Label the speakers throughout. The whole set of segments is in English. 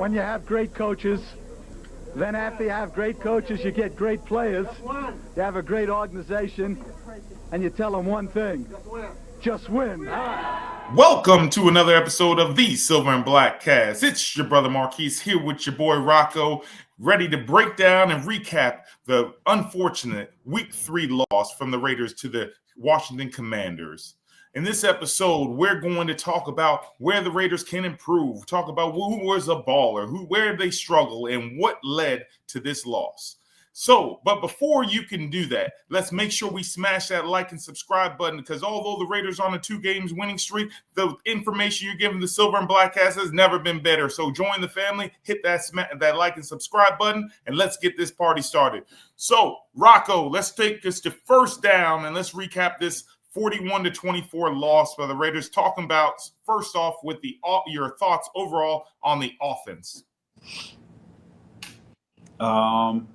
Speaker 1: when you have great coaches, then after you have great coaches, you get great players. You have a great organization, and you tell them one thing: just win. All right.
Speaker 2: Welcome to another episode of the Silver BlackCast. It's your brother Marquise here with your boy Rocco, ready to break down and recap the unfortunate Week 3 loss from the Raiders to the Washington Commanders. In this episode, we're going to talk about where the Raiders can improve, talk about who was a baller, where they struggle, and what led to this loss. But before you can do that, let's make sure we smash that like and subscribe button, because although the Raiders are on a 2 games winning streak, the information you're giving the Silver and BlackCast has never been better. So join the family, hit that like and subscribe button, and let's get this party started. So, Rocco, let's take us to first down, and let's recap this 41-24 loss by the Raiders. Talking about, first off, with your thoughts overall on the offense.
Speaker 3: The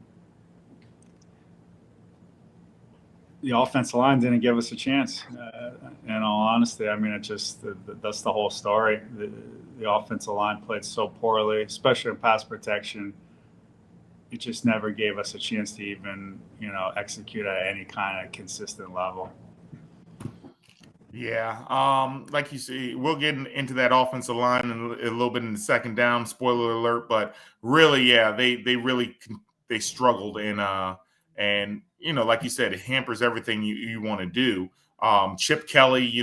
Speaker 3: offensive line didn't give us a chance. In all honesty, I mean, that's the whole story. The offensive line played so poorly, especially in pass protection. It just never gave us a chance to even, execute at any kind of consistent level.
Speaker 2: Yeah, like you see, we'll get into that offensive line in a little bit in the second down. Spoiler alert, but really, yeah, they struggled and like you said, it hampers everything you want to do. Chip Kelly,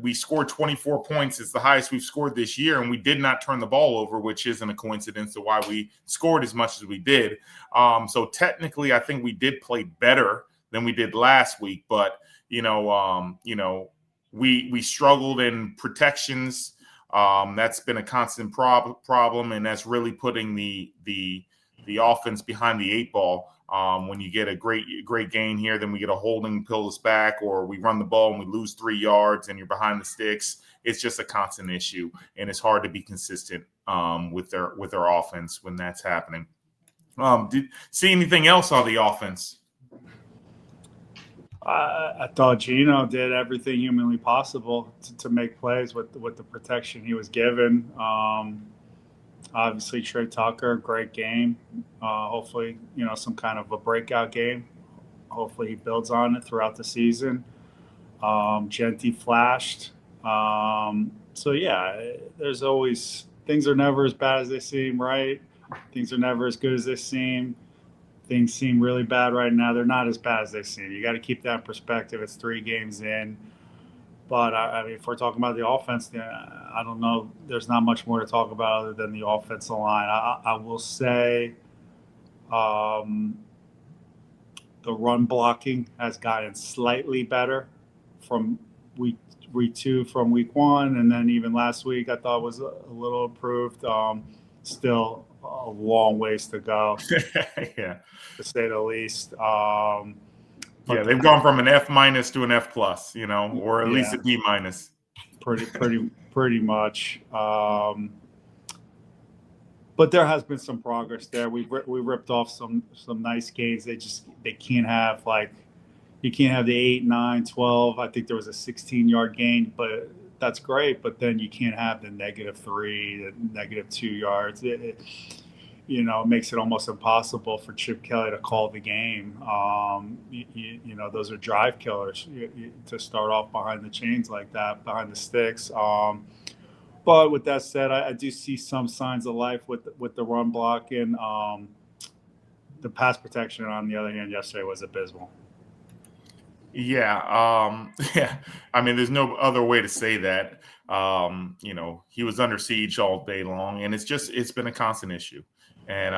Speaker 2: we scored 24 points. It's the highest we've scored this year, and we did not turn the ball over, which isn't a coincidence to why we scored as much as we did. So technically, I think we did play better than we did last week, but we struggled in protections. That's been a constant problem, and that's really putting the offense behind the 8 ball. When you get a great gain here, then we get a holding, pull us back, or we run the ball and we lose 3 yards and you're behind the sticks. It's just a constant issue, and it's hard to be consistent with their offense when that's happening. Did see anything else on the offense?
Speaker 3: I thought Geno did everything humanly possible to make plays with the protection he was given. Obviously, Tre Tucker, great game. Hopefully, some kind of a breakout game. Hopefully, he builds on it throughout the season. Genty flashed. So, yeah, there's always – things are never as bad as they seem, right? Things are never as good as they seem. Things seem really bad right now. They're not as bad as they seem. You got to keep that in perspective. It's 3 games in. But, I mean, if we're talking about the offense, I don't know. There's not much more to talk about other than the offensive line. I will say the run blocking has gotten slightly better from week 2 from week 1. And then even last week I thought was a little improved. Still a long ways to go,
Speaker 2: yeah,
Speaker 3: to say the least.
Speaker 2: Yeah, they've gone from an F- to an F+, or at least a D-.
Speaker 3: Pretty much. But there has been some progress there. We ripped off some nice gains. They can't have, you can't have the 8, 9, 12. I think there was a 16-yard gain, but that's great. But then you can't have the -3, the -2 yards. It makes it almost impossible for Chip Kelly to call the game. Those are drive killers to start off behind the chains like that, behind the sticks. But with that said, I do see some signs of life with the run blocking. The pass protection, on the other hand, yesterday was abysmal.
Speaker 2: Yeah. Yeah. I mean, there's no other way to say that. He was under siege all day long, and it's been a constant issue. And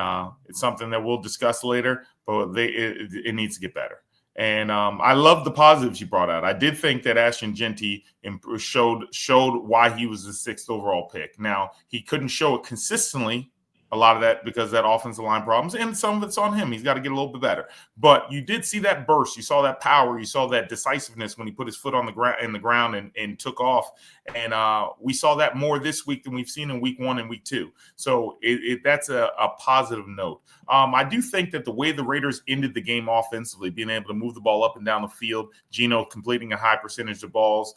Speaker 2: it's something that we'll discuss later, but it needs to get better. And I love the positives you brought out. I did think that Ashton Genty showed why he was the 6th overall pick. Now, he couldn't show it consistently, a lot of that because of that offensive line problems, and some of it's on him. He's got to get a little bit better. But you did see that burst. You saw that power. You saw that decisiveness when he put his foot on the ground and took off. And we saw that more this week than we've seen in week 1 and week 2. So that's a positive note. I do think that the way the Raiders ended the game offensively, being able to move the ball up and down the field, Geno completing a high percentage of balls,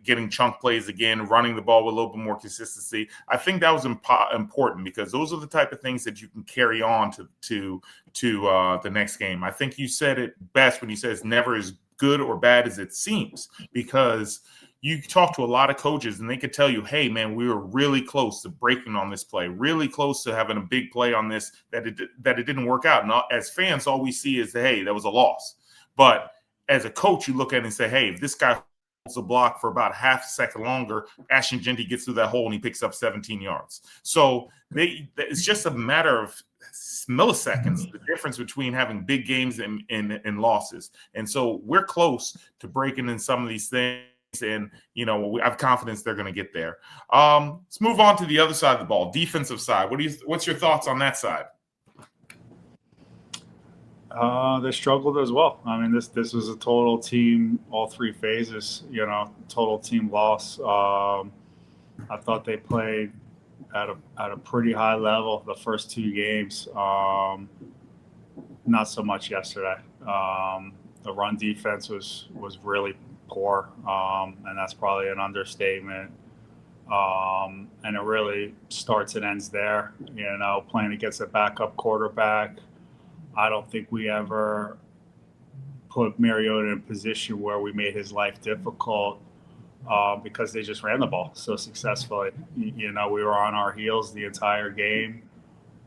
Speaker 2: getting chunk plays again, running the ball with a little bit more consistency. I think that was important because those are the type of things that you can carry on to the next game. I think you said it best when you said it's never as good or bad as it seems, because you talk to a lot of coaches and they could tell you, hey, man, we were really close to breaking on this play, really close to having a big play on this, that it didn't work out. And as fans, all we see is, hey, that was a loss. But as a coach, you look at it and say, hey, if this guy holds a block for about half a second longer, Ashton Jeanty gets through that hole and he picks up 17 yards. So it's just a matter of milliseconds, the difference between having big games and losses. And so we're close to breaking in some of these things. And, I have confidence they're going to get there. Let's move on to the other side of the ball, defensive side. What's your thoughts on that side?
Speaker 3: They struggled as well. I mean, this was a total team, all three phases, total team loss. I thought they played at a pretty high level the first two games. Not so much yesterday. The run defense was really poor, and that's probably an understatement. And it really starts and ends there. Playing against a backup quarterback, I don't think we ever put Mariota in a position where we made his life difficult because they just ran the ball so successfully. We were on our heels the entire game,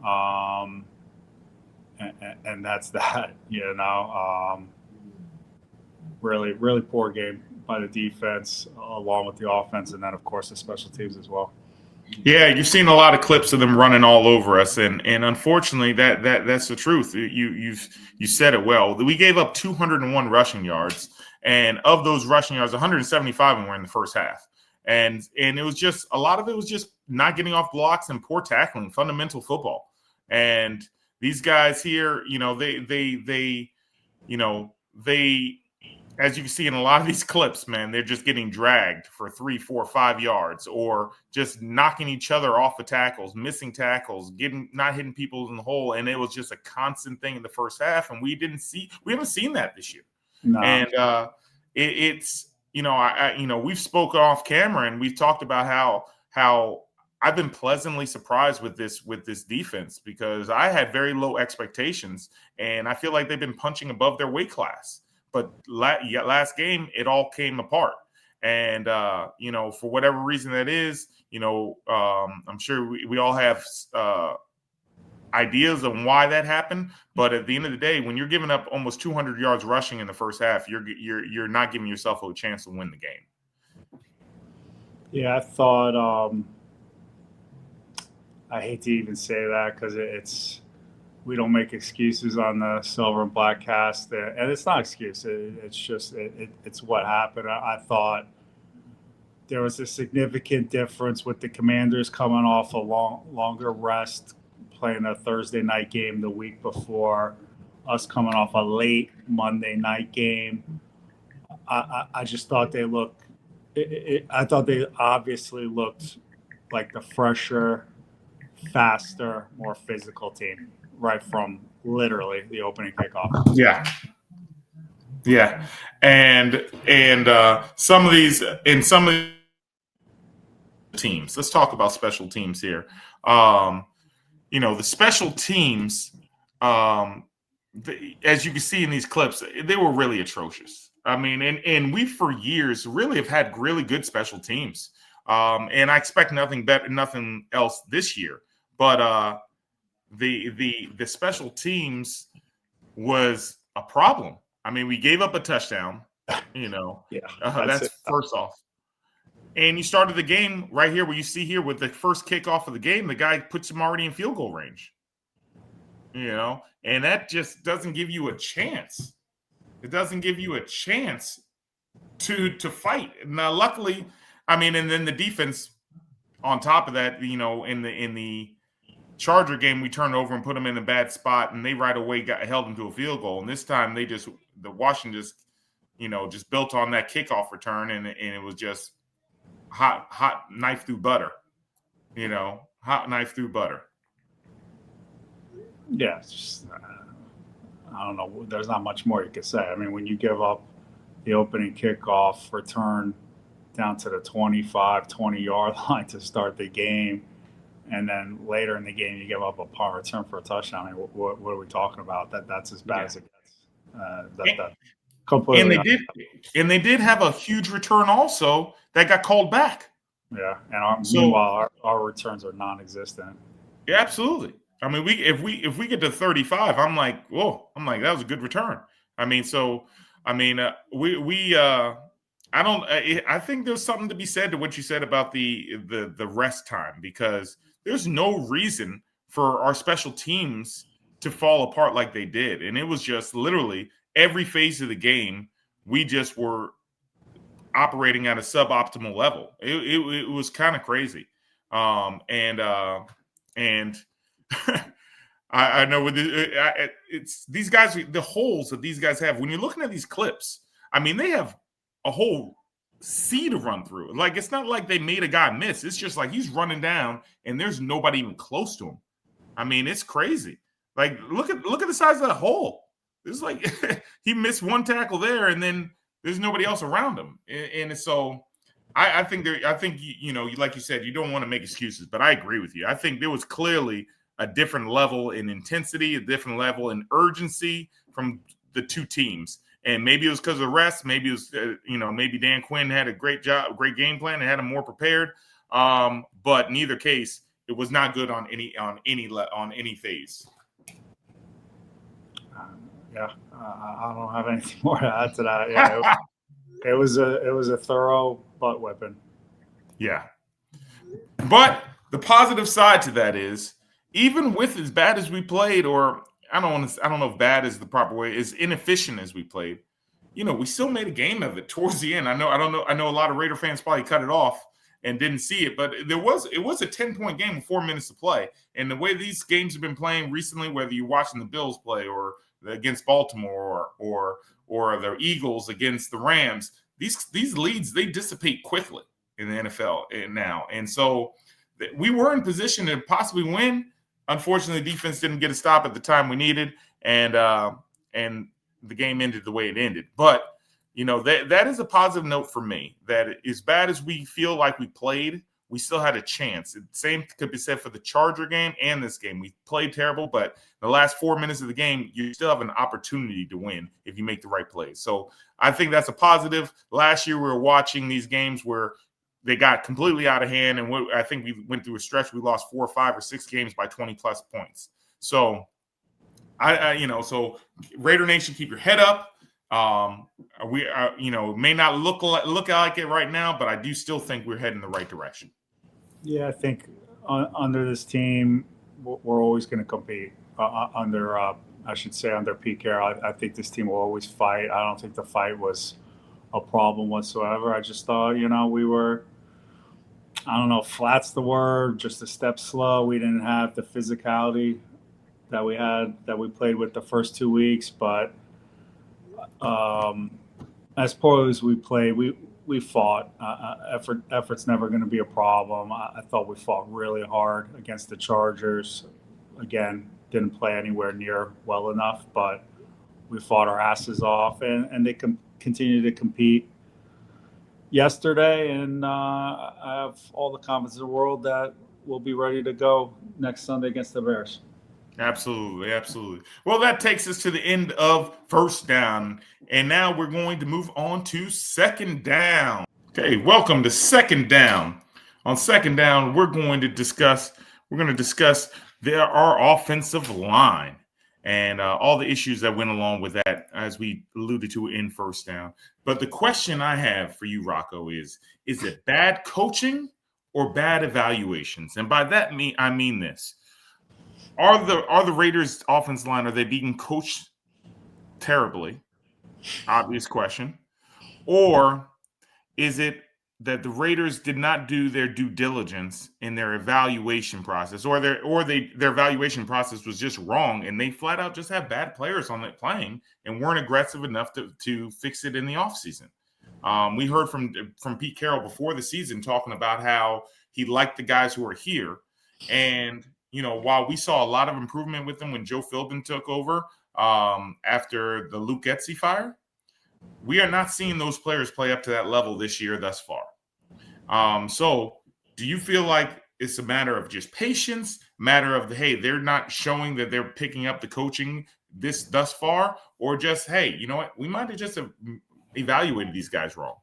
Speaker 3: and that's that. Really, really poor game by the defense, along with the offense, and then, of course, the special teams as well.
Speaker 2: Yeah, you've seen a lot of clips of them running all over us, and unfortunately, that's the truth. You said it well. We gave up 201 rushing yards, and of those rushing yards, 175 of them were in the first half. And it was just a lot of it was just not getting off blocks and poor tackling, fundamental football. And these guys here, they as you can see in a lot of these clips, man, they're just getting dragged for 3, 4, 5 yards, or just knocking each other off the tackles, missing tackles, not hitting people in the hole. And it was just a constant thing in the first half. And we haven't seen that this year. No. And we've spoken off camera and we've talked about how I've been pleasantly surprised with this defense, because I had very low expectations and I feel like they've been punching above their weight class. But last game, it all came apart. And, for whatever reason that is, I'm sure we all have ideas on why that happened. But at the end of the day, when you're giving up almost 200 yards rushing in the first half, you're not giving yourself a chance to win the game.
Speaker 3: Yeah, I thought I hate to even say that because we don't make excuses on the Silver and BlackCast, and it's not excuse. It's just it's what happened. I thought there was a significant difference with the Commanders coming off a longer rest, playing a Thursday night game the week before, us coming off a late Monday night game. I just thought they looked. I thought they obviously looked like the fresher, faster, more physical team right from literally the opening kickoff.
Speaker 2: Yeah. And some of these teams, let's talk about special teams here. The special teams, as you can see in these clips, they were really atrocious. I mean, and we for years really have had really good special teams. And I expect nothing else this year. But the special teams was a problem. I mean, we gave up a touchdown, that's first off. And you started the game right here where you see here with the first kickoff of the game, the guy puts him already in field goal range, and that just doesn't give you a chance. It doesn't give you a chance to fight. Now, luckily, I mean, and then the defense on top of that, in the Charger game, we turned over and put them in a bad spot, and they right away held them to a field goal. And this time the Washington just built on that kickoff return, and it was just hot knife through butter, hot knife through butter.
Speaker 3: Yeah, it's just, I don't know. There's not much more you could say. I mean, when you give up the opening kickoff return down to the 25, 20-yard line to start the game. And then later in the game, you give up a punt return for a touchdown. I mean, what are we talking about? That's as bad as it gets. That completely.
Speaker 2: And they did have a huge return also that got called back.
Speaker 3: Yeah, and meanwhile, our returns are non-existent.
Speaker 2: Yeah, absolutely. I mean, if we get to 35, I'm like, whoa! I'm like, that was a good return. I mean, I think there's something to be said to what you said about the rest time, because there's no reason for our special teams to fall apart like they did. And it was just literally every phase of the game, we just were operating at a suboptimal level. It was kind of crazy. And I know with it's these guys, the holes that these guys have, when you're looking at these clips, I mean, they have a whole sea to run through. Like, it's not like they made a guy miss. It's just like he's running down and there's nobody even close to him. I mean, it's crazy. Like, look at the size of that hole. It's like he missed one tackle there and then there's nobody else around him. And so I think you know, like you said, you don't want to make excuses, but I agree with you. I think there was clearly a different level in intensity, a different level in urgency from the two teams. And maybe it was because of the rest. Maybe it was, maybe Dan Quinn had a great game plan and had him more prepared. But in either case, it was not good on any phase.
Speaker 3: I don't have anything more to add to that. Yeah, it was a thorough butt whipping.
Speaker 2: Yeah, but the positive side to that is, even with as bad as we played, or I don't know if bad is the proper way, as inefficient as we played, you know, we still made a game of it towards the end. I know a lot of Raider fans probably cut it off and didn't see it, but it was a 10-point game with 4 minutes to play. And the way these games have been playing recently, whether you're watching the Bills play or against Baltimore or the Eagles against the Rams, these leads, they dissipate quickly in the NFL now. And so we were in position to possibly win. Unfortunately, the defense didn't get a stop at the time we needed, and the game ended the way it ended. But, you know, that is a positive note for me, that as bad as we feel like we played, we still had a chance. The same could be said for the Charger game and this game. We played terrible, but in the last 4 minutes of the game, you still have an opportunity to win if you make the right plays. So I think that's a positive. Last year, we were watching these games where they got completely out of hand, and I think we went through a stretch. We lost 4 or 5 or 6 games by 20-plus points. So, so Raider Nation, keep your head up. We are, may not look like it right now, but I do still think we're heading in the right direction.
Speaker 3: Yeah, I think under this team, we're always going to compete. Under Pete Carroll, I think this team will always fight. I don't think the fight was a problem whatsoever. I just thought, we were, I don't know if flat's the word, just a step slow. We didn't have the physicality that we played with the first 2 weeks, but as poorly as we played, we fought. Effort's never going to be a problem. I thought we fought really hard against the Chargers. Again, didn't play anywhere near well enough, but we fought our asses off, and they continue to compete yesterday. And I have all the confidence in the world that we'll be ready to go next Sunday against the Bears.
Speaker 2: Absolutely, absolutely. Well, that takes us to the end of first down, and now we're going to move on to second down. Okay, welcome to second down. On second down, we're going to discuss our offensive line and all the issues that went along with that, as we alluded to in first down. But the question I have for you, Rocco, is it bad coaching or bad evaluations? And by that I mean this. Are the Raiders' offense line, are they being coached terribly? Obvious question. Or is it that the Raiders did not do their due diligence in their evaluation process, or their evaluation process was just wrong, and they flat out just have bad players on it playing and weren't aggressive enough to fix it in the offseason? We heard from Pete Carroll before the season talking about how he liked the guys who are here, and while we saw a lot of improvement with them when Joe Philbin took over after the Luke Getsy fire, we are not seeing those players play up to that level this year thus far. So do you feel like it's a matter of just patience, matter of, hey, they're not showing that they're picking up the coaching thus far, or just, hey, you know what, we might have just evaluated these guys wrong?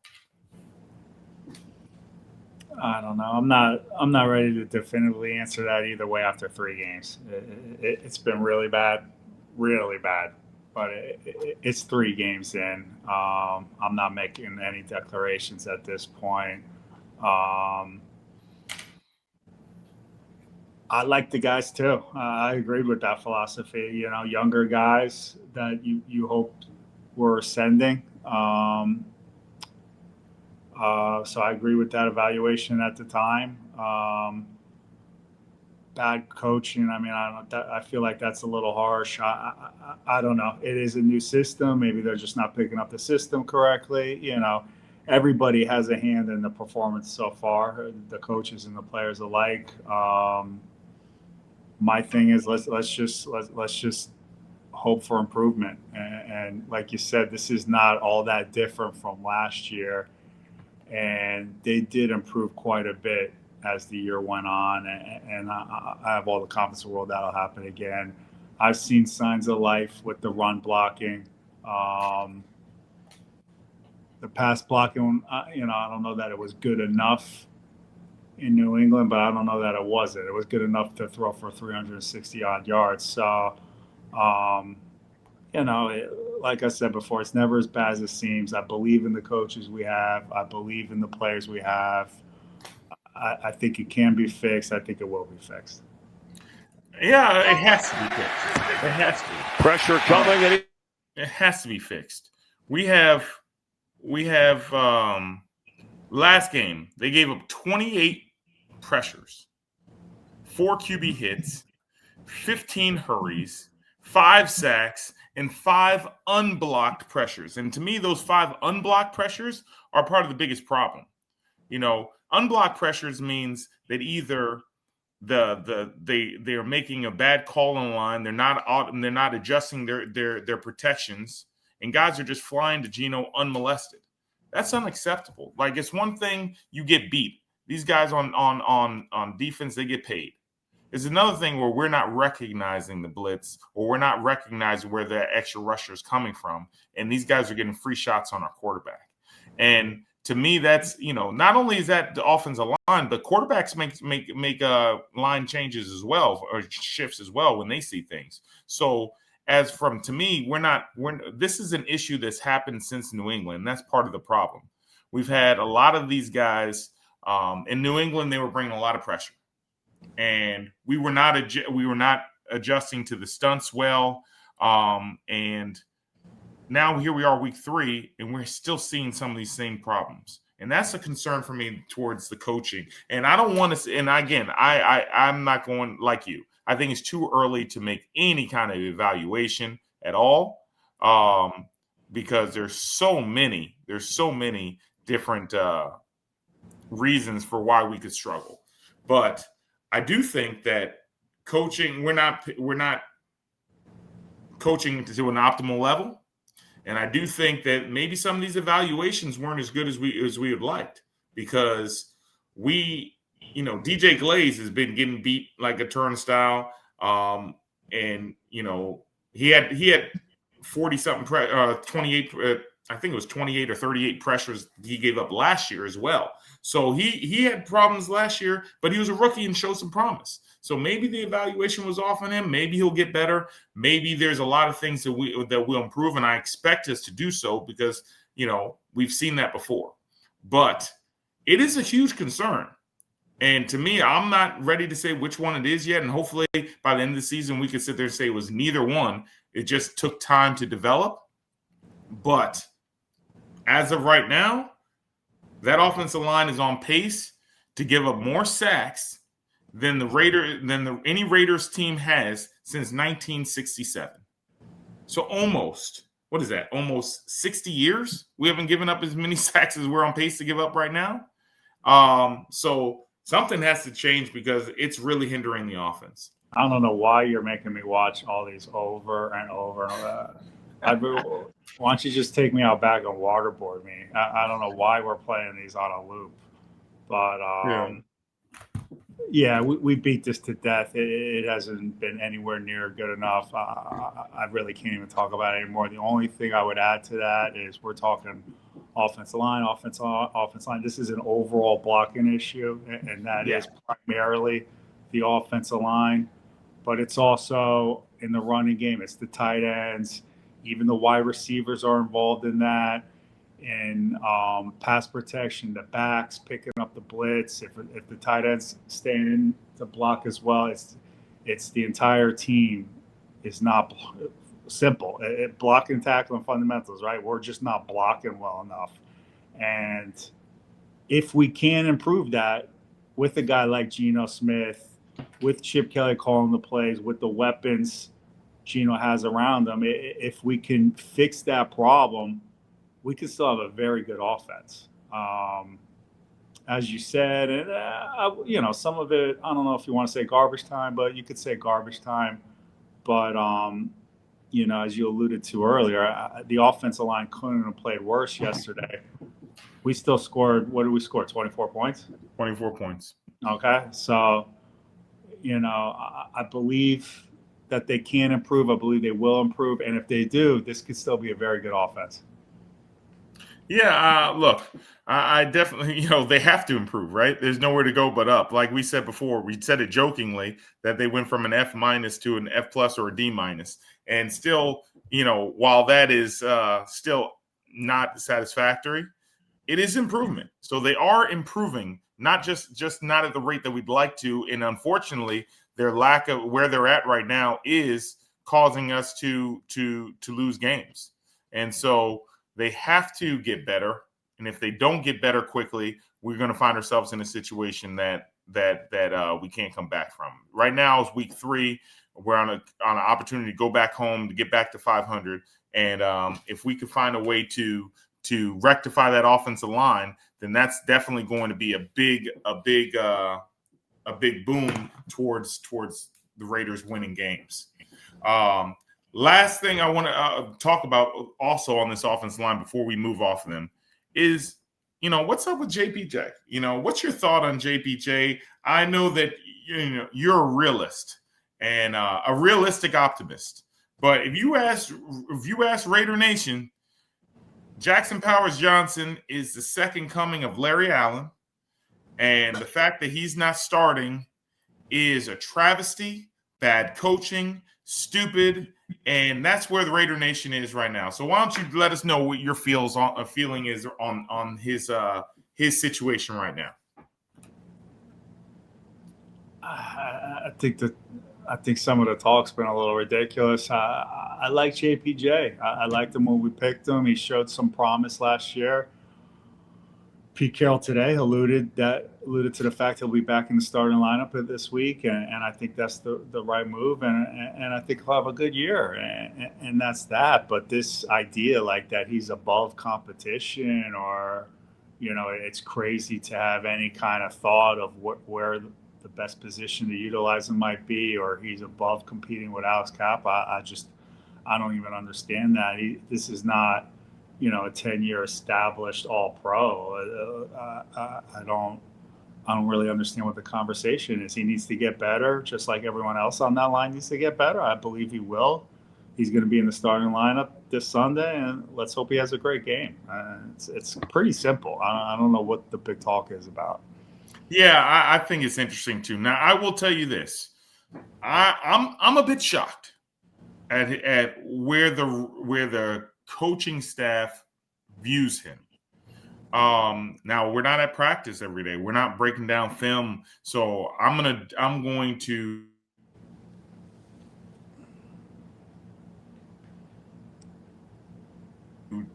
Speaker 3: I don't know. I'm not ready to definitively answer that either way after 3 games. It's been really bad, but it's 3 games in. I'm not making any declarations at this point. I like the guys too. I agreed with that philosophy. You know, younger guys that you hoped were ascending. So I agree with that evaluation at the time. Bad coaching. I mean, I feel like that's a little harsh. I don't know. It is a new system. Maybe they're just not picking up the system correctly. You know, everybody has a hand in the performance so far, the coaches and the players alike. My thing is let's just hope for improvement. And like you said, this is not all that different from last year. And they did improve quite a bit as the year went on, and I have all the confidence in the world that'll happen again. I've seen signs of life with the run blocking. The pass blocking, you know, I don't know that it was good enough in New England, but I don't know that it wasn't. It was good enough to throw for 360-odd yards. So, you know, like I said before, it's never as bad as it seems. I believe in the coaches we have. I believe in the players we have. I think it can be fixed. I think it will be fixed.
Speaker 2: Yeah, it has to be fixed. It has to be.
Speaker 4: Pressure coming.
Speaker 2: It has to be fixed. We have last game, they gave up 28 pressures, 4 QB hits, 15 hurries, 5 sacks, and 5 unblocked pressures. And to me, those 5 unblocked pressures are part of the biggest problem. You know, unblocked pressures means that either they are making a bad call on the line, they're not adjusting their protections, and guys are just flying to Geno unmolested. That's unacceptable. Like, it's one thing you get beat. These guys on defense, they get paid. It's another thing where we're not recognizing the blitz, or we're not recognizing where the extra rusher is coming from, and these guys are getting free shots on our quarterback. And to me, that's, you know, not only is that the offensive line, but quarterbacks make line changes as well, or shifts as well when they see things. So to me, this is an issue that's happened since New England. That's part of the problem. We've had a lot of these guys in New England. They were bringing a lot of pressure, and we were not adjusting to the stunts well. And now here we are, week 3, and we're still seeing some of these same problems. And that's a concern for me towards the coaching. And I don't want to – and again, I'm not going like you. I think it's too early to make any kind of evaluation at all, because there's so many different reasons for why we could struggle. But I do think that coaching, we're not coaching to an optimal level. And I do think that maybe some of these evaluations weren't as good as we would liked, because DJ Glaze has been getting beat like a turnstile. And, you know, he had 40-something, 28, I think it was 28 or 38 pressures he gave up last year as well. So he had problems last year, but he was a rookie and showed some promise. So maybe the evaluation was off on him. Maybe he'll get better. Maybe there's a lot of things that we'll improve, and I expect us to do so, because, you know, we've seen that before. But it is a huge concern. And to me, I'm not ready to say which one it is yet. And hopefully by the end of the season, we could sit there and say it was neither one. It just took time to develop. But as of right now, that offensive line is on pace to give up more sacks than any Raiders team has since 1967. So almost 60 years we haven't given up as many sacks as we're on pace to give up right now. So something has to change, because it's really hindering the offense.
Speaker 3: I don't know why you're making me watch all these over and over and over. Why don't you just take me out back and waterboard me? I don't know why we're playing these on a loop. But we beat this to death. It hasn't been anywhere near good enough. I really can't even talk about it anymore. The only thing I would add to that is we're talking offensive line. This is an overall blocking issue, and that is primarily the offensive line. But it's also in the running game. It's the tight ends. Even the wide receivers are involved in that. And pass protection, the backs picking up the blitz. If the tight ends staying in to block as well, it's the entire team is not simple. Blocking, tackling, fundamentals, right? We're just not blocking well enough. And if we can improve that with a guy like Geno Smith, with Chip Kelly calling the plays, with the weapons Geno has around him, if we can fix that problem, we could still have a very good offense. As you said, and some of it, I don't know if you want to say garbage time, but you could say garbage time. But, as you alluded to earlier, the offensive line couldn't have played worse yesterday. We still scored, what did we score, 24 points?
Speaker 2: 24 points.
Speaker 3: Okay. So, I believe that they can improve. I believe they will improve. And if they do, this could still be a very good offense.
Speaker 2: Yeah, look, I definitely, they have to improve, right? There's nowhere to go but up. Like we said before, we said it jokingly that they went from an F- to an F+ or a D-. And still, while that is still not satisfactory, it is improvement. So they are improving, not just not at the rate that we'd like to. And unfortunately, their lack of where they're at right now is causing us to lose games. And so they have to get better, and if they don't get better quickly, we're going to find ourselves in a situation that we can't come back from. Right now is week 3. We're on an opportunity to go back home to get back to 500, and if we could find a way to rectify that offensive line, then that's definitely going to be a big boom towards the Raiders winning games. Last thing I want to talk about also on this offensive line before we move off of them is, what's up with JPJ? What's your thought on JPJ? I know that, you're a realist and a realistic optimist. But if you ask Raider Nation, Jackson Powers Johnson is the second coming of Larry Allen. And the fact that he's not starting is a travesty, bad coaching, stupid, and that's where the Raider Nation is right now. So why don't you let us know what your feeling is on his situation right now?
Speaker 3: I think some of the talk's been a little ridiculous. I like JPJ. I liked him when we picked him. He showed some promise last year. Pete Carroll today alluded to the fact he'll be back in the starting lineup this week, and I think that's the right move, and I think he'll have a good year, and that's that. But this idea like that he's above competition, or it's crazy to have any kind of thought of where the best position to utilize him might be, or he's above competing with Alex Kappa. I don't even understand that. This is not a 10-year established all-pro. I don't really understand what the conversation is. He needs to get better, just like everyone else on that line needs to get better. I believe he will. He's going to be in the starting lineup this Sunday, and let's hope he has a great game. It's pretty simple. I don't know what the big talk is about.
Speaker 2: Yeah, I think it's interesting too. Now, I will tell you this: I'm a bit shocked at where the coaching staff views him. Now we're not at practice every day. We're not breaking down film. So I'm going to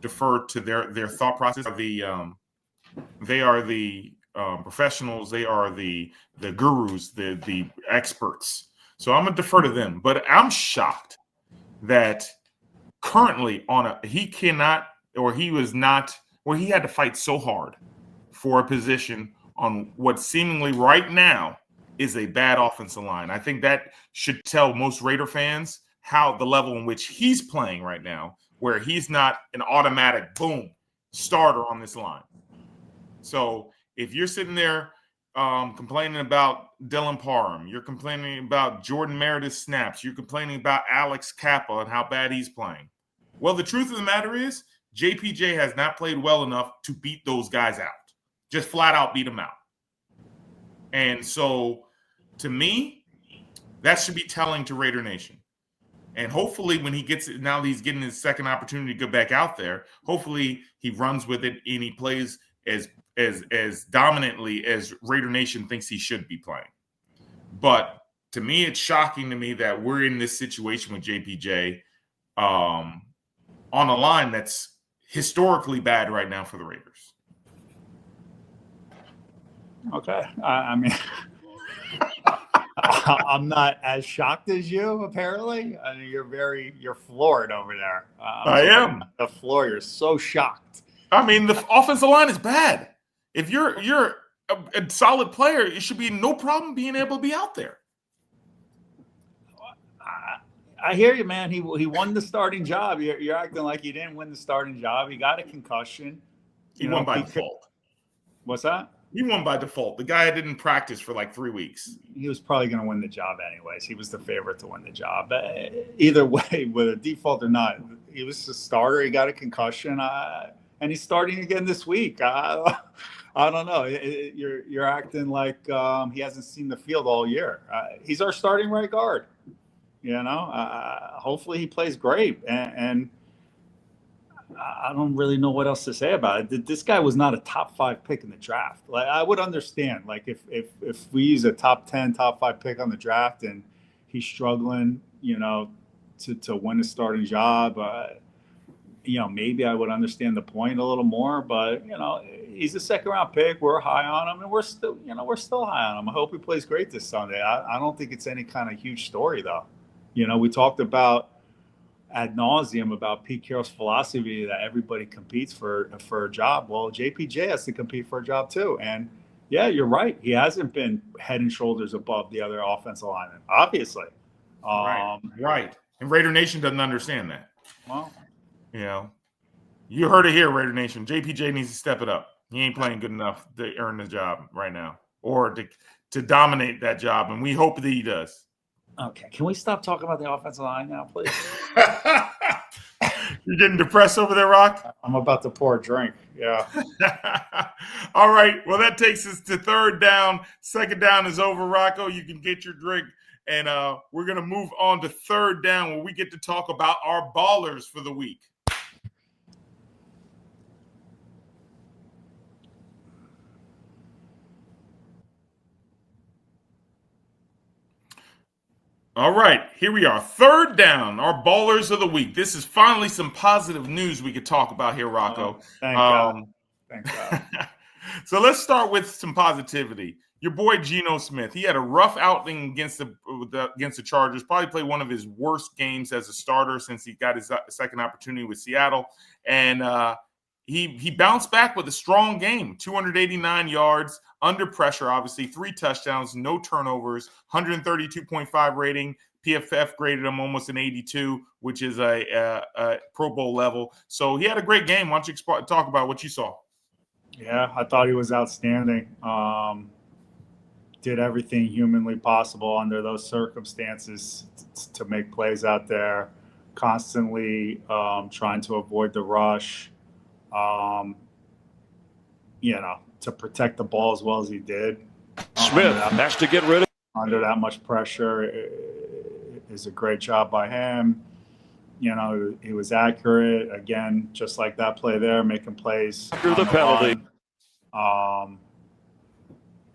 Speaker 2: defer to their thought process. They are the professionals. They are the gurus, the experts. So I'm going to defer to them. But I'm shocked that currently he had to fight so hard for a position on what seemingly right now is a bad offensive line. I think that should tell most Raider fans how the level in which he's playing right now, where he's not an automatic boom starter on this line. So if you're sitting there complaining about Dylan Parham, you're complaining about Jordan Meredith's snaps, you're complaining about Alex Kappa and how bad he's playing. Well, the truth of the matter is JPJ has not played well enough to beat those guys out. Just flat out beat them out. And so, to me, that should be telling to Raider Nation. And hopefully when he gets it, now he's getting his second opportunity to go back out there, hopefully he runs with it and he plays as dominantly as Raider Nation thinks he should be playing. But to me, it's shocking to me that we're in this situation with JPJ on a line that's historically bad right now for the Raiders.
Speaker 3: Okay. I mean, I'm not as shocked as you, apparently. I mean, you're floored over there.
Speaker 2: I am.
Speaker 3: The floor, you're so shocked.
Speaker 2: I mean, the offensive line is bad. If you're a solid player, it should be no problem being able to be out there.
Speaker 3: I hear you, man. He won the starting job. You're acting like he didn't win the starting job. He got a concussion.
Speaker 2: He won by default.
Speaker 3: What's that?
Speaker 2: He won by default. The guy didn't practice for like 3 weeks.
Speaker 3: He was probably going to win the job anyways. He was the favorite to win the job. Either way, whether default or not, he was the starter. He got a concussion, and he's starting again this week. I don't know. You're acting like he hasn't seen the field all year. He's our starting right guard. You know, hopefully he plays great. And I don't really know what else to say about it. This guy was not a top 5 pick in the draft. Like, I would understand, like, if we use a top 10, top 5 pick on the draft and he's struggling, you know, to win a starting job, you know, maybe I would understand the point a little more. But, you know, he's a second-round pick. We're high on him, and we're still high on him. I hope he plays great this Sunday. I don't think it's any kind of huge story, though. You know, we talked about ad nauseum about Pete Carroll's philosophy that everybody competes for a job. Well, JPJ has to compete for a job too. And yeah, you're right. He hasn't been head and shoulders above the other offensive linemen, obviously.
Speaker 2: Right. And Raider Nation doesn't understand that.
Speaker 3: Well,
Speaker 2: you know, you heard it here, Raider Nation. JPJ needs to step it up. He ain't playing good enough to earn the job right now or to dominate that job. And we hope that he does.
Speaker 3: Okay, can we stop talking about the offensive line now, please?
Speaker 2: You're getting depressed over there, Rock?
Speaker 3: I'm about to pour a drink. Yeah.
Speaker 2: All right. Well, that takes us to third down. Second down is over, Rocco. You can get your drink. And we're going to move on to third down where we get to talk about our ballers for the week. All right, here we are. Third down, our ballers of the week. This is finally some positive news we could talk about here, Rocco.
Speaker 3: Thank God. Thank God.
Speaker 2: So let's start with some positivity. Your boy Geno Smith, he had a rough outing against the Chargers. Probably played one of his worst games as a starter since he got his second opportunity with Seattle. And he bounced back with a strong game, 289 yards, under pressure, obviously, 3 touchdowns, no turnovers, 132.5 rating. PFF graded him almost an 82, which is a Pro Bowl level. So he had a great game. Why don't you talk about what you saw?
Speaker 3: Yeah, I thought he was outstanding. Did everything humanly possible under those circumstances to make plays out there, constantly trying to avoid the rush, you know, to protect the ball as well as he did.
Speaker 4: Smith has to get rid of
Speaker 3: under that much pressure. Is a great job by him. You know, he was accurate again, just like that play there, making plays
Speaker 4: after the penalty.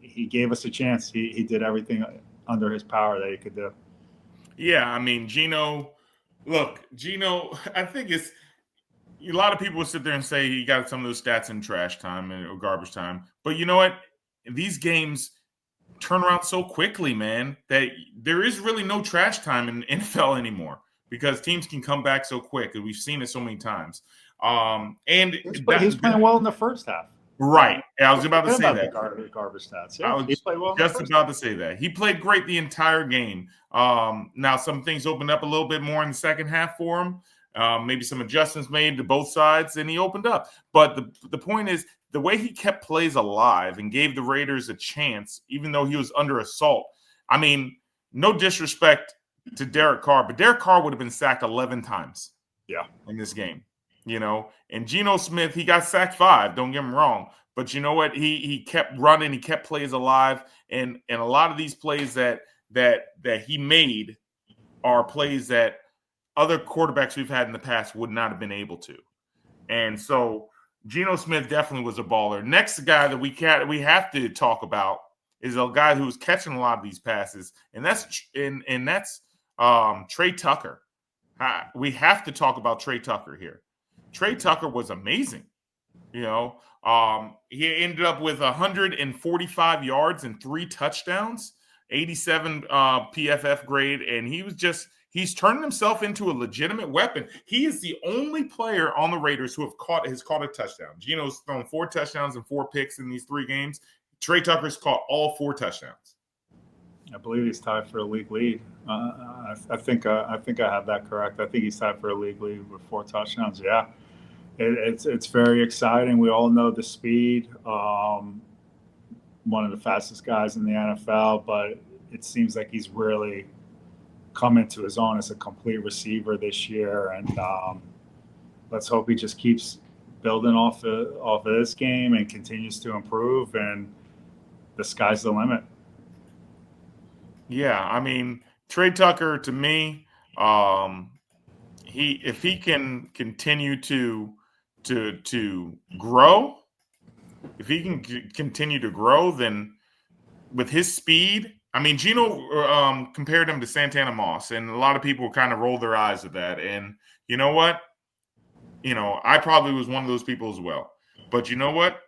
Speaker 3: He gave us a chance. He did everything under his power that he could do.
Speaker 2: Yeah, I mean, Geno, I think it's a lot of people will sit there and say he got some of those stats in trash time or garbage time. But you know what? These games turn around so quickly, man, that there is really no trash time in the NFL anymore because teams can come back so quick. And we've seen it so many times.
Speaker 3: And he was playing well in the first half.
Speaker 2: Right. I was about to say that.
Speaker 3: Garbage stats. Yeah,
Speaker 2: I was just about to say that. He played great the entire game. Now, some things opened up a little bit more in the second half for him. Maybe some adjustments made to both sides, and he opened up. But the point is, the way he kept plays alive and gave the Raiders a chance, even though he was under assault. I mean, no disrespect to Derek Carr, but Derek Carr would have been sacked 11 times in this game, And Geno Smith, he got sacked 5, don't get me wrong. But you know what? He kept running, he kept plays alive, and a lot of these plays that he made are plays that other quarterbacks we've had in the past would not have been able to. And so Geno Smith definitely was a baller. Next guy that we have to talk about is a guy who's catching a lot of these passes, and that's Tre Tucker. We have to talk about Tre Tucker here. Tre Tucker was amazing. He ended up with 145 yards and 3 touchdowns, 87 PFF grade, and he's turning himself into a legitimate weapon. He is the only player on the Raiders who has caught a touchdown. Geno's thrown 4 touchdowns and 4 picks in these 3 games. Tre Tucker's caught all 4 touchdowns.
Speaker 3: I believe he's tied for a league lead. I think I have that correct. I think he's tied for a league lead with 4 touchdowns. Yeah, it's very exciting. We all know the speed. One of the fastest guys in the NFL, but it seems like he's really come into his own as a complete receiver this year. And let's hope he just keeps building off of this game and continues to improve. And the sky's the limit.
Speaker 2: Yeah, I mean, Tre Tucker, to me, if he can continue to grow, then with his speed, I mean, Geno compared him to Santana Moss, and a lot of people kind of rolled their eyes at that. And you know what? I probably was one of those people as well. But you know what?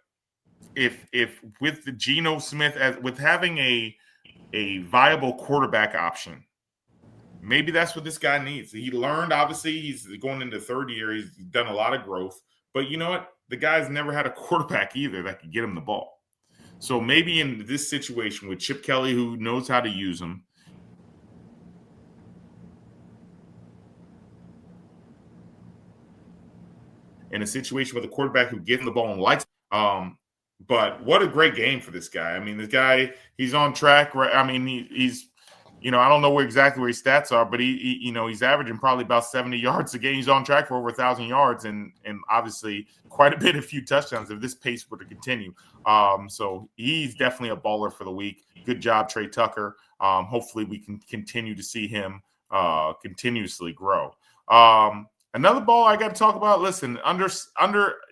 Speaker 2: If with the Geno Smith, with having a viable quarterback option, maybe that's what this guy needs. He learned, obviously, he's going into 3rd year. He's done a lot of growth. But you know what? The guy's never had a quarterback either that could get him the ball. So maybe in this situation with Chip Kelly, who knows how to use him, in a situation with a quarterback who gets him the ball and likes but what a great game for this guy. I mean, this guy, he's on track, right? I mean, he's I don't know exactly where his stats are, but he's averaging probably about 70 yards a game. He's on track for over 1,000 yards and obviously quite a few touchdowns if this pace were to continue. So he's definitely a baller for the week. Good job, Tre Tucker. Hopefully we can continue to see him continuously grow. Another ball I got to talk about. Listen, under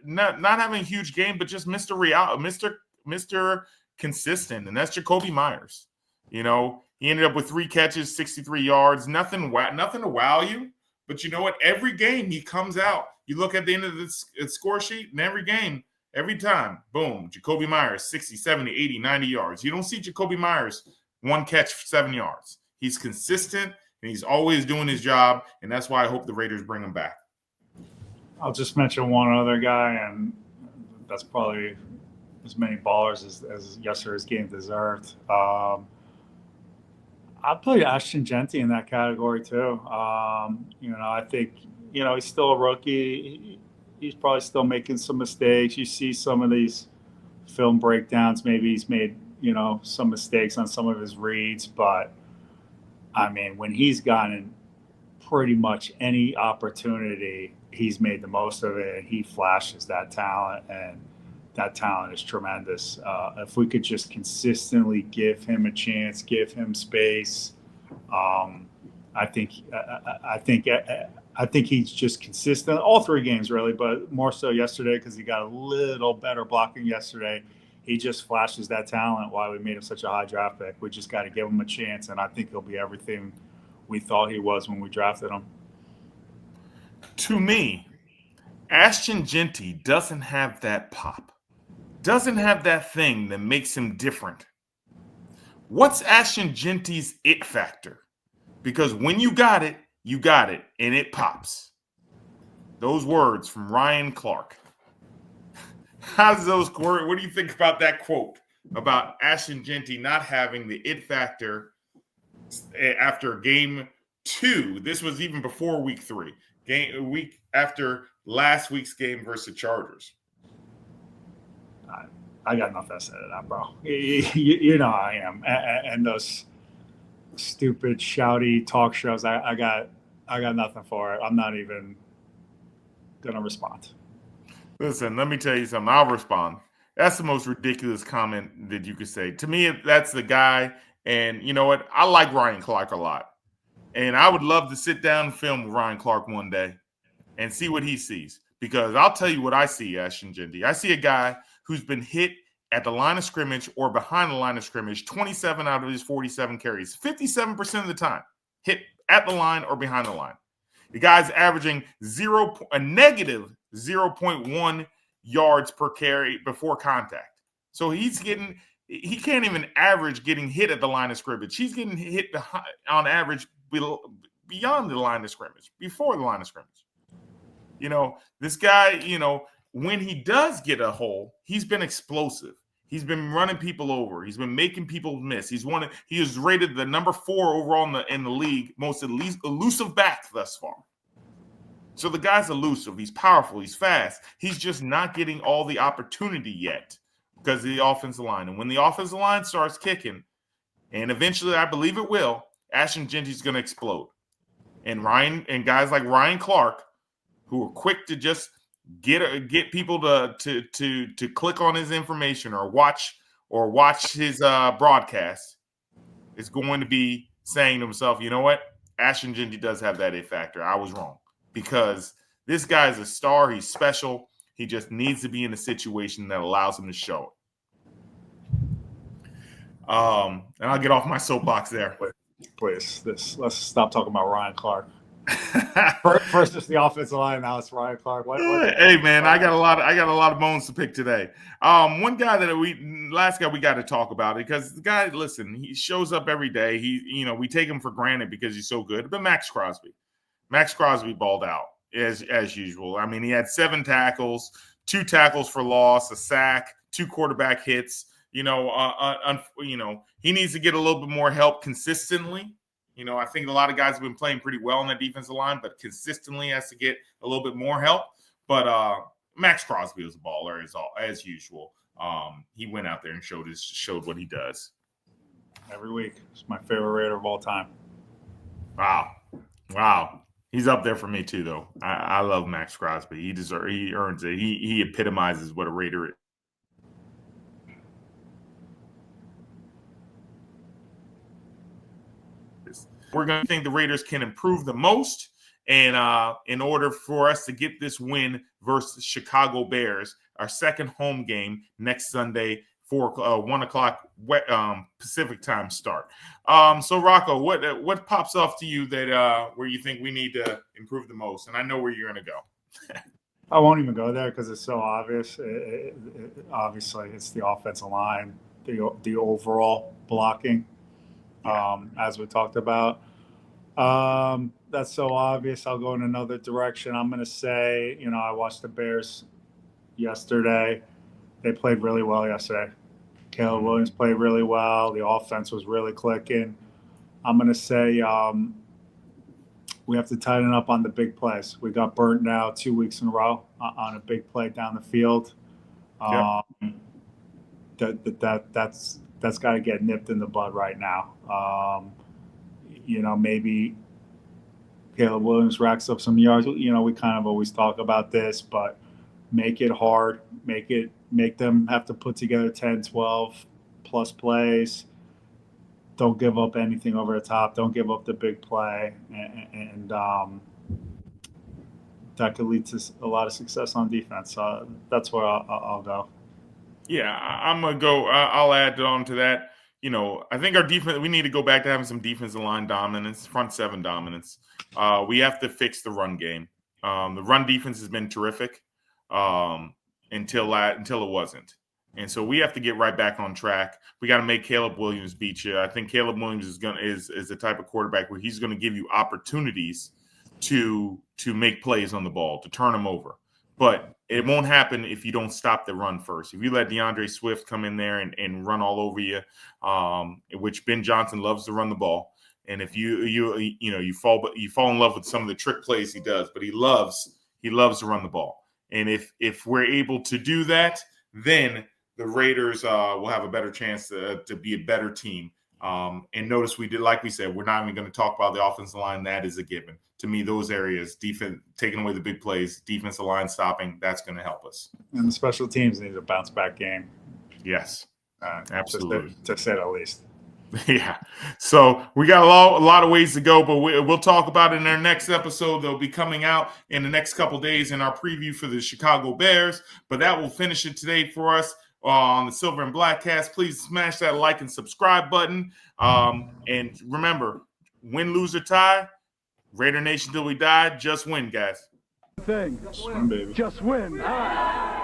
Speaker 2: not having a huge game, but just Mr. Consistent, and that's Jacoby Myers. He ended up with 3 catches, 63 yards. Nothing to wow you, but you know what? Every game he comes out. You look at the end of the score sheet, and every game, every time, boom, Jacoby Myers, 60, 70, 80, 90 yards. You don't see Jacoby Myers 1 catch, 7 yards. He's consistent. And he's always doing his job, and that's why I hope the Raiders bring him back.
Speaker 3: I'll just mention one other guy, and that's probably as many ballers as yesterday's game deserved. I'll put Ashton Genty in that category too. I think, he's still a rookie. He's probably still making some mistakes. You see some of these film breakdowns. Maybe he's made, some mistakes on some of his reads, but I mean, when he's gotten pretty much any opportunity, he's made the most of it, and he flashes that talent, and that talent is tremendous. If we could just consistently give him a chance, give him space, I think he's just consistent all 3 games really, but more so yesterday because he got a little better blocking yesterday. He just flashes that talent. Why we made him such a high draft pick. We just got to give him a chance, and I think he'll be everything we thought he was when we drafted him.
Speaker 2: To me, Ashton Genty doesn't have that pop. Doesn't have that thing that makes him different. What's Ashton Genty's it factor? Because when you got it, and it pops. Those words from Ryan Clark. How's those words? What do you think about that quote about Ashton Genty not having the it factor after game 2? This was even before week 3. A week after last week's game versus the Chargers.
Speaker 3: I got nothing to say to that, bro. You know I am. And those stupid, shouty talk shows, I got nothing for it. I'm not even going to respond.
Speaker 2: Listen, let me tell you something. I'll respond. That's the most ridiculous comment that you could say. To me, that's the guy. And you know what? I like Ryan Clark a lot. And I would love to sit down and film with Ryan Clark one day and see what he sees. Because I'll tell you what I see, Ashton Jendi. I see a guy who's been hit at the line of scrimmage or behind the line of scrimmage 27 out of his 47 carries. 57% of the time hit at the line or behind the line. The guy's averaging a negative 0.1 yards per carry before contact. So he can't even average getting hit at the line of scrimmage. He's getting hit on average beyond the line of scrimmage, before the line of scrimmage. You know, this guy, you know, when he does get a hole, he's been explosive. He's been running people over. He's been making people miss. He is rated the number 4 overall in the league, most elusive back thus far. So the guy's elusive. He's powerful. He's fast. He's just not getting all the opportunity yet because of the offensive line. And when the offensive line starts kicking, and eventually I believe it will, Ashton Genty's going to explode. And guys like Ryan Clark, who are quick to just get people to click on his information or watch his broadcast, is going to be saying to himself, you know what? Ashton Genty does have that A factor. I was wrong. Because this guy is a star. He's special. He just needs to be in a situation that allows him to show it. And I'll get off my soapbox there.
Speaker 3: Please, let's stop talking about Ryan Clark. First it's the offensive line, now it's Ryan Clark.
Speaker 2: Hey man, I got a lot of bones to pick today. One guy last guy we got to talk about, because the guy, listen, he shows up every day. We take him for granted because he's so good. But Maxx Crosby. Maxx Crosby balled out as usual. I mean, he had 7 tackles, 2 tackles for loss, a sack, 2 quarterback hits. He needs to get a little bit more help consistently. I think a lot of guys have been playing pretty well on that defensive line, but consistently has to get a little bit more help. But Maxx Crosby was a baller as usual. He went out there and showed what he does
Speaker 3: every week. It's my favorite Raider of all time.
Speaker 2: Wow. He's up there for me too, though. I love Maxx Crosby. He earns it. He epitomizes what a Raider is. We're going to think the Raiders can improve the most, and in order for us to get this win versus Chicago Bears, our second home game next Sunday, 1 o'clock Pacific time start. So Rocco, what pops off to you that where you think we need to improve the most? And I know where you're going to go.
Speaker 3: I won't even go there because it's so obvious. Obviously, it's the offensive line, the overall blocking, as we talked about. That's so obvious. I'll go in another direction. I'm going to say, I watched the Bears yesterday. They played really well yesterday. Caleb Williams played really well. The offense was really clicking. I'm going to say we have to tighten up on the big plays. We got burnt now 2 weeks in a row on a big play down the field. That's got to get nipped in the bud right now. Maybe Caleb Williams racks up some yards. We kind of always talk about this, but make it hard. Make them have to put together 10, 12 plus plays. Don't give up anything over the top. Don't give up the big play. And that could lead to a lot of success on defense. That's where I'll go.
Speaker 2: Yeah, I'm going to go. I'll add on to that. I think our defense, we need to go back to having some defensive line dominance, front 7 dominance. We have to fix the run game. The run defense has been terrific. Until it wasn't. And so we have to get right back on track. We got to make Caleb Williams beat you. I think Caleb Williams is the type of quarterback where he's going to give you opportunities to make plays on the ball, to turn them over. But it won't happen if you don't stop the run first. If you let DeAndre Swift come in there and run all over you, which Ben Johnson loves to run the ball. And if you fall in love with some of the trick plays he does, but he loves to run the ball. And if we're able to do that, then the Raiders will have a better chance to be a better team. And notice we did, like we said, we're not even going to talk about the offensive line. That is a given. To me, those areas, defense, taking away the big plays, defensive line stopping, that's going to help us.
Speaker 3: And the special teams need a bounce back game.
Speaker 2: Yes, absolutely.
Speaker 3: To say the least.
Speaker 2: Yeah. So we got a lot of ways to go, but we'll talk about it in our next episode. They'll be coming out in the next couple days in our preview for the Chicago Bears. But that will finish it today for us on the Silver and BlackCast. Please smash that like and subscribe button. And remember, win, lose, or tie, Raider Nation till we die, just win, guys.
Speaker 1: Just win, baby. Just win. All right.